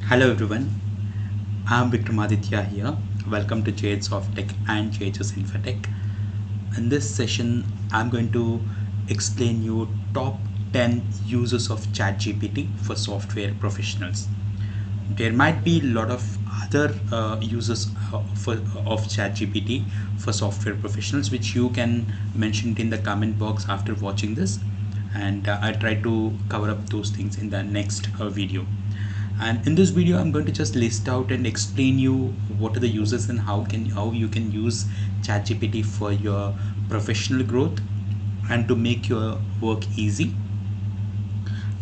Hello everyone, I'm Vikramaditya here. Welcome to JH Softech and JHS Infotech. In this session, I'm going to explain you top 10 uses of ChatGPT for software professionals. There might be a lot of other uses of ChatGPT for software professionals, which you can mention it in the comment box after watching this, and I try to cover up those things in the next video. And in this video I'm going to just list out and explain you what are the uses and how you can use ChatGPT for your professional growth and to make your work easy.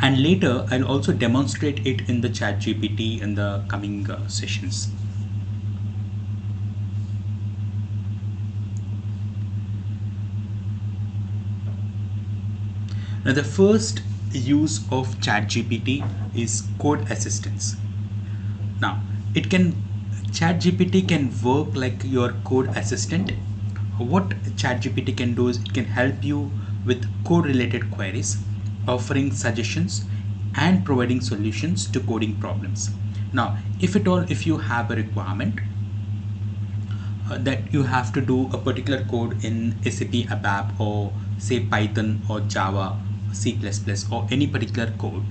And later I'll also demonstrate it in the ChatGPT in the coming sessions. Now the first use of ChatGPT is code assistance. Now it can ChatGPT can work like your code assistant. What ChatGPT can do is it can help you with code related queries, offering suggestions and providing solutions to coding problems. Now if you have a requirement that you have to do a particular code in SAP ABAP or say Python or Java, C++ or any particular code,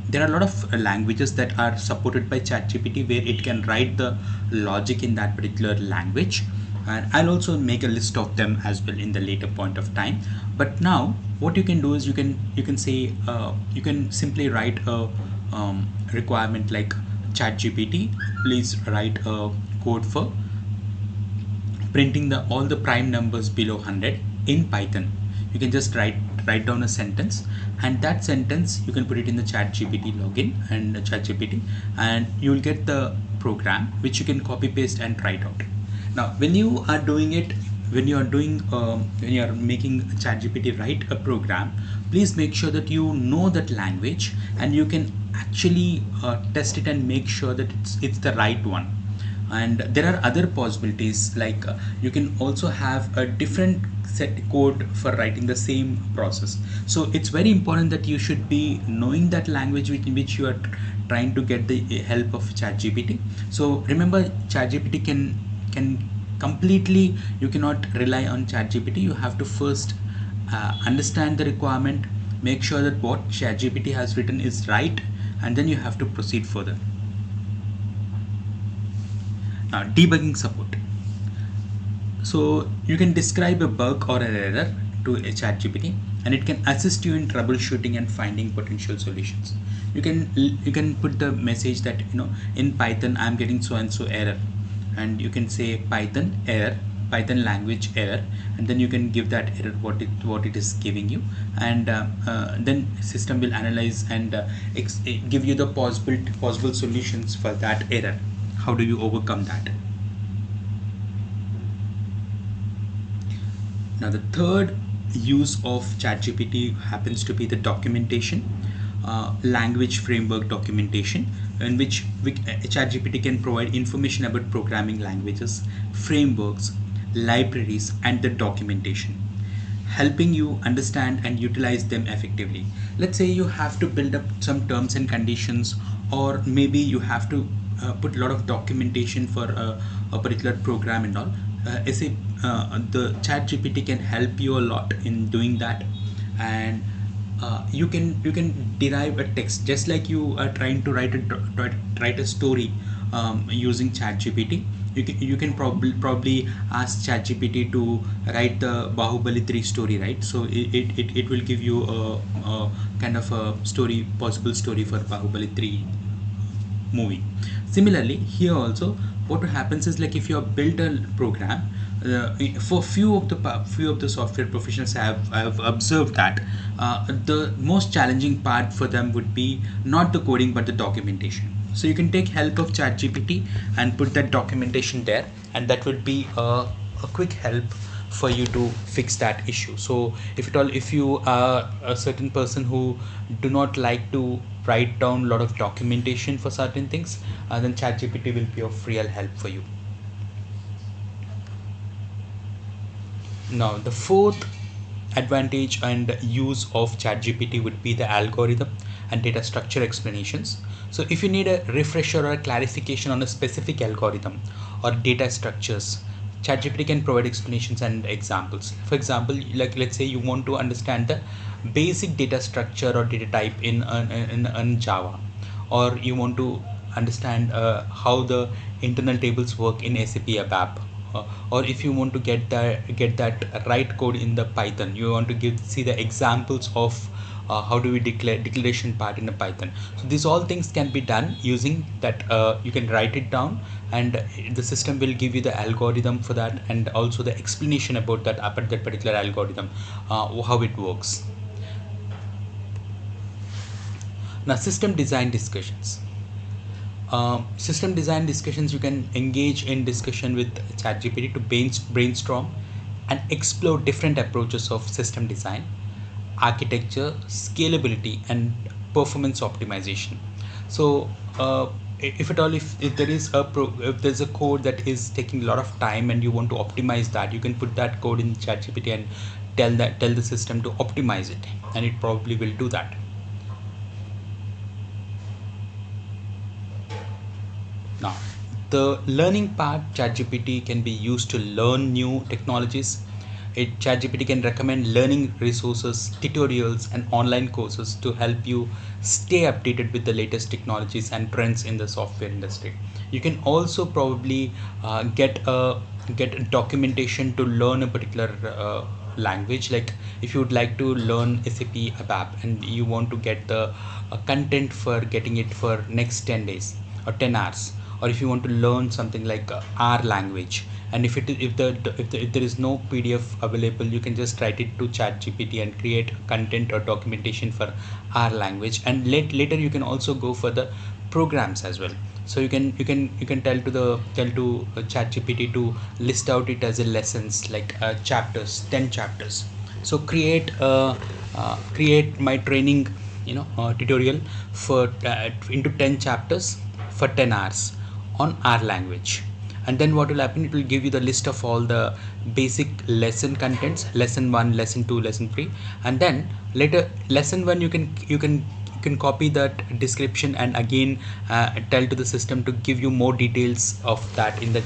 there are a lot of languages that are supported by ChatGPT where it can write the logic in that particular language, and I'll also make a list of them as well in the later point of time. But now what you can do is you can say you can simply write a requirement like ChatGPT, please write a code for printing all the prime numbers below 100 in Python. You can just write down a sentence, and that sentence you can put it in the ChatGPT login and ChatGPT, and you will get the program which you can copy paste and write out. Now when you are doing it, when you are making ChatGPT write a program, please make sure that you know that language and you can actually test it and make sure that it's the right one. And there are other possibilities like you can also have a different set code for writing the same process. So it's very important that you should be knowing that language in which you are trying to get the help of ChatGPT. So remember, ChatGPT can completely, you cannot rely on ChatGPT. You have to first understand the requirement, make sure that what ChatGPT has written is right, and then you have to proceed further. Now debugging support. So you can describe a bug or an error to a ChatGPT and it can assist you in troubleshooting and finding potential solutions. You can put the message that in Python I'm getting so and so error, and you can say Python error, Python language error, and then you can give that error what it is giving you, and then system will analyze and give you the possible solutions for that error. How do you overcome that? Now the third use of ChatGPT happens to be the documentation, language framework documentation, in which ChatGPT can provide information about programming languages, frameworks, libraries, and the documentation, helping you understand and utilize them effectively. Let's say you have to build up some terms and conditions, or maybe you have to put a lot of documentation for a particular program and all. The ChatGPT can help you a lot in doing that, and you can derive a text just like you are trying to write a story using ChatGPT. You can probably ask ChatGPT to write the Bahubali 3 story, right? So it will give you a kind of a possible story for Bahubali 3 movie. Similarly, here also what happens is, like, if you have built a program, for few of the software professionals I have observed that the most challenging part for them would be not the coding but the documentation. So you can take help of ChatGPT and put that documentation there, and that would be a quick help for you to fix that issue. So if you are a certain person who do not like to write down a lot of documentation for certain things, then ChatGPT will be of real help for you. Now the fourth advantage and use of ChatGPT would be the algorithm. and data structure explanations. So if you need a refresher or a clarification on a specific algorithm or data structures, ChatGPT can provide explanations and examples. For example, like let's say you want to understand the basic data structure or data type in Java, or you want to understand how the internal tables work in SAP ABAP, or if you want to get that right code in the Python, you want to see the examples of how do we declare declaration part in the Python. So these all things can be done using that. You can write it down, and the system will give you the algorithm for that, and also the explanation about that particular algorithm, how it works. Now, system design discussions. System design discussions, you can engage in discussion with ChatGPT to brainstorm and explore different approaches of system design, architecture, scalability, and performance optimization. So if at all, if there is if there's a code that is taking a lot of time and you want to optimize that, you can put that code in ChatGPT and tell the system to optimize it, and it probably will do that. Now, the learning part, ChatGPT can be used to learn new technologies. ChatGPT can recommend learning resources, tutorials, and online courses to help you stay updated with the latest technologies and trends in the software industry. You can also probably get documentation to learn a particular language. Like if you would like to learn SAP ABAP and you want to get the content for getting it for next 10 days or 10 hours, or if you want to learn something like R language, and if there is no PDF available, you can just write it to ChatGPT and create content or documentation for R language. And later you can also go for the programs as well. So you can tell to ChatGPT to list out it as a lessons, like chapters, 10 chapters. So create my training tutorial for into 10 chapters for 10 hours on R language. And then what will happen, it will give you the list of all the basic lesson contents, lesson 1, lesson 2, lesson 3, and then later lesson 1 you can copy that description and again tell to the system to give you more details of that in the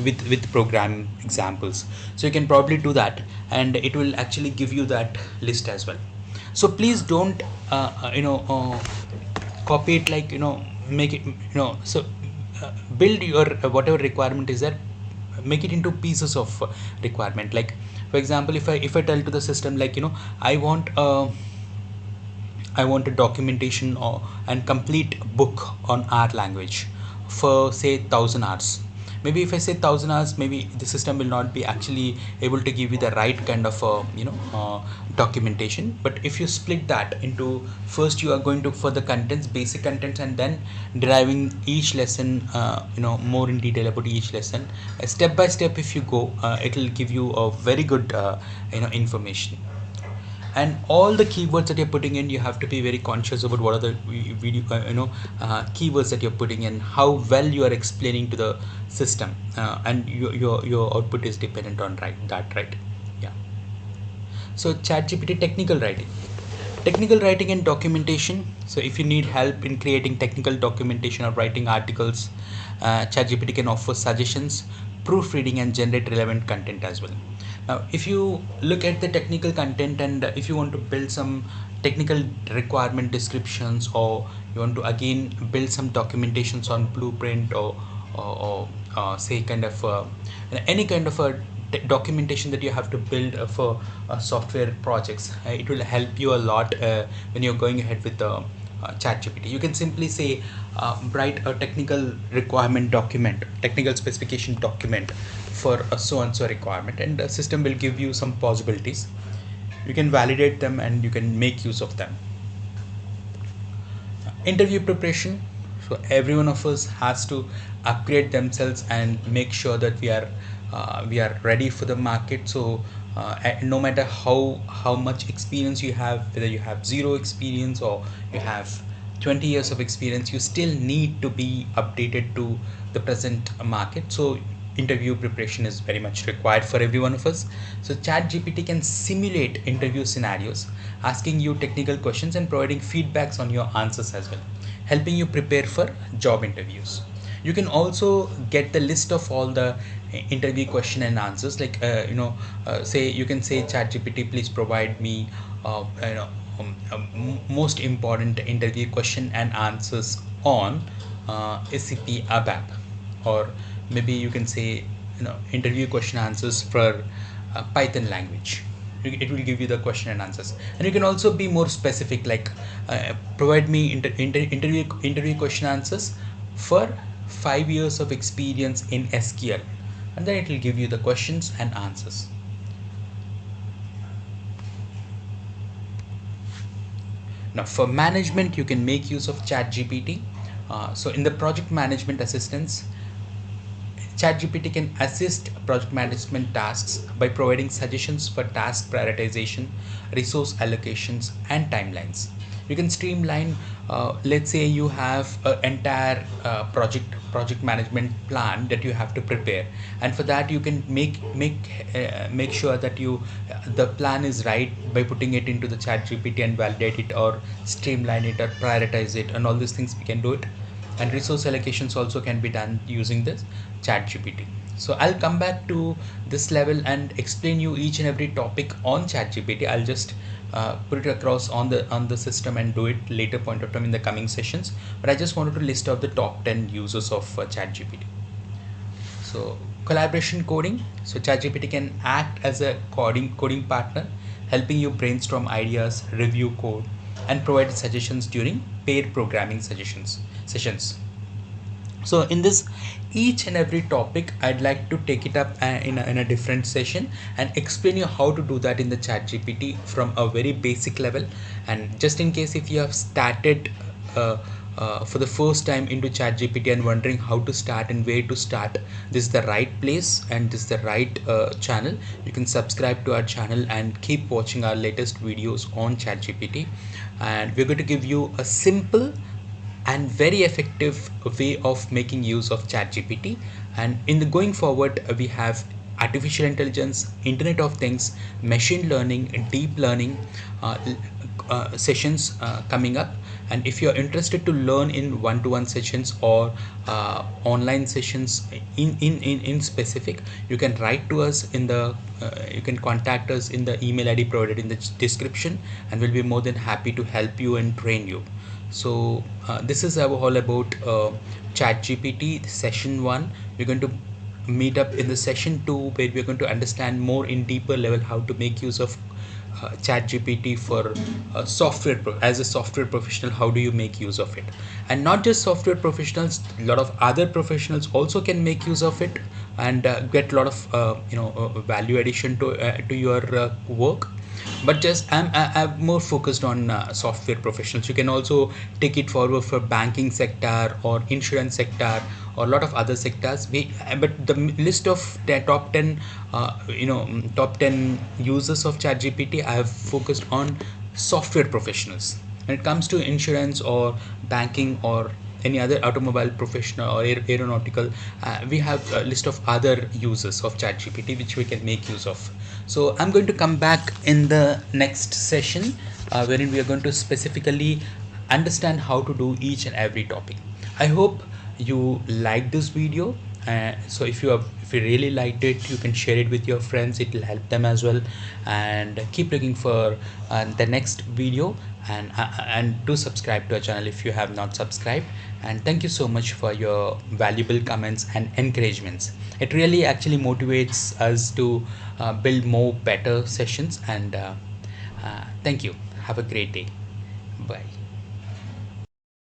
with program examples. So you can probably do that, and it will actually give you that list as well. So please don't copy it, like make it so build your whatever requirement is there, make it into pieces of requirement. Like for example, if I tell to the system, like I want a documentation and complete book on R language for say 1000 hours. Maybe if I say 1000 hours, maybe the system will not be actually able to give you the right kind of documentation. But if you split that into, first you are going to for the contents, basic contents, and then deriving each lesson more in detail about each lesson, step by step if you go, it will give you a very good information. And all the keywords that you're putting in, you have to be very conscious about what are the keywords that you're putting in, how well you are explaining to the system, and your output is dependent on right. Yeah. So ChatGPT technical writing and documentation. So if you need help in creating technical documentation or writing articles, ChatGPT can offer suggestions, proofreading, and generate relevant content as well. Now, if you look at the technical content, and if you want to build some technical requirement descriptions, or you want to again build some documentations on Blueprint, or say kind of any kind of a documentation that you have to build for software projects, it will help you a lot when you're going ahead with the ChatGPT. You can simply say write a technical requirement document, technical specification document for a so and so requirement, and the system will give you some possibilities. You can validate them and you can make use of them. Interview preparation. So every one of us has to upgrade themselves and make sure that we are ready for the market. So no matter how much experience you have, whether you have zero experience or you have 20 years of experience, you still need to be updated to the present market. So interview preparation is very much required for every one of us. So ChatGPT can simulate interview scenarios, asking you technical questions and providing feedbacks on your answers as well, helping you prepare for job interviews. You can also get the list of all the interview question and answers, like say you can say ChatGPT, please provide me most important interview question and answers on SCP ABAP, or maybe you can say interview question answers for Python language. It will give you the question and answers, and you can also be more specific, like provide me interview question answers for 5 years of experience in SQL, and then it will give you the questions and answers. Now for management, you can make use of ChatGPT. So in the project management assistance, ChatGPT can assist project management tasks by providing suggestions for task prioritization, resource allocations, and timelines. You can streamline. Let's say you have an entire project management plan that you have to prepare, and for that you can make sure that the plan is right by putting it into the ChatGPT and validate it, or streamline it, or prioritize it, and all these things we can do it. And resource allocations also can be done using this ChatGPT. So I'll come back to this level and explain you each and every topic on ChatGPT. I'll just put it across on the system and do it later point of time in the coming sessions. But I just wanted to list out the top 10 users of ChatGPT. So collaboration coding. So ChatGPT can act as a coding partner, helping you brainstorm ideas, review code, and provide suggestions during pair programming sessions. So in this each and every topic, I'd like to take it up in a different session and explain you how to do that in the ChatGPT from a very basic level. And just in case if you have started for the first time into ChatGPT and wondering how to start and where to start, this is the right place and this is the right channel. You can subscribe to our channel and keep watching our latest videos on ChatGPT. And we're going to give you a simple and very effective way of making use of ChatGPT. And in the going forward, we have artificial intelligence, Internet of Things, machine learning, deep learning sessions coming up. And if you're interested to learn in one-to-one sessions or online sessions in specific, you can write to us in the you can contact us in the email ID provided in the description, and we'll be more than happy to help you and train you. So this is all about ChatGPT session 1. We're going to meet up in the session 2, where we're going to understand more in deeper level how to make use of ChatGPT for as a software professional. How do you make use of it? And not just software professionals, a lot of other professionals also can make use of it and get a lot of value addition to your work. But just I'm more focused on software professionals. You can also take it forward for banking sector or insurance sector or a lot of other sectors. But the list of the top 10 top 10 users of ChatGPT, I have focused on software professionals. When it comes to insurance or banking or any other automobile professional or aeronautical, we have a list of other users of ChatGPT which we can make use of. So I'm going to come back in the next session wherein we are going to specifically understand how to do each and every topic. I hope you liked this video. So if you really liked it, you can share it with your friends. It will help them as well. And keep looking for the next video, and do subscribe to our channel if you have not subscribed. And thank you so much for your valuable comments and encouragements. It really actually motivates us to build more better sessions. And thank you. Have a great day. Bye.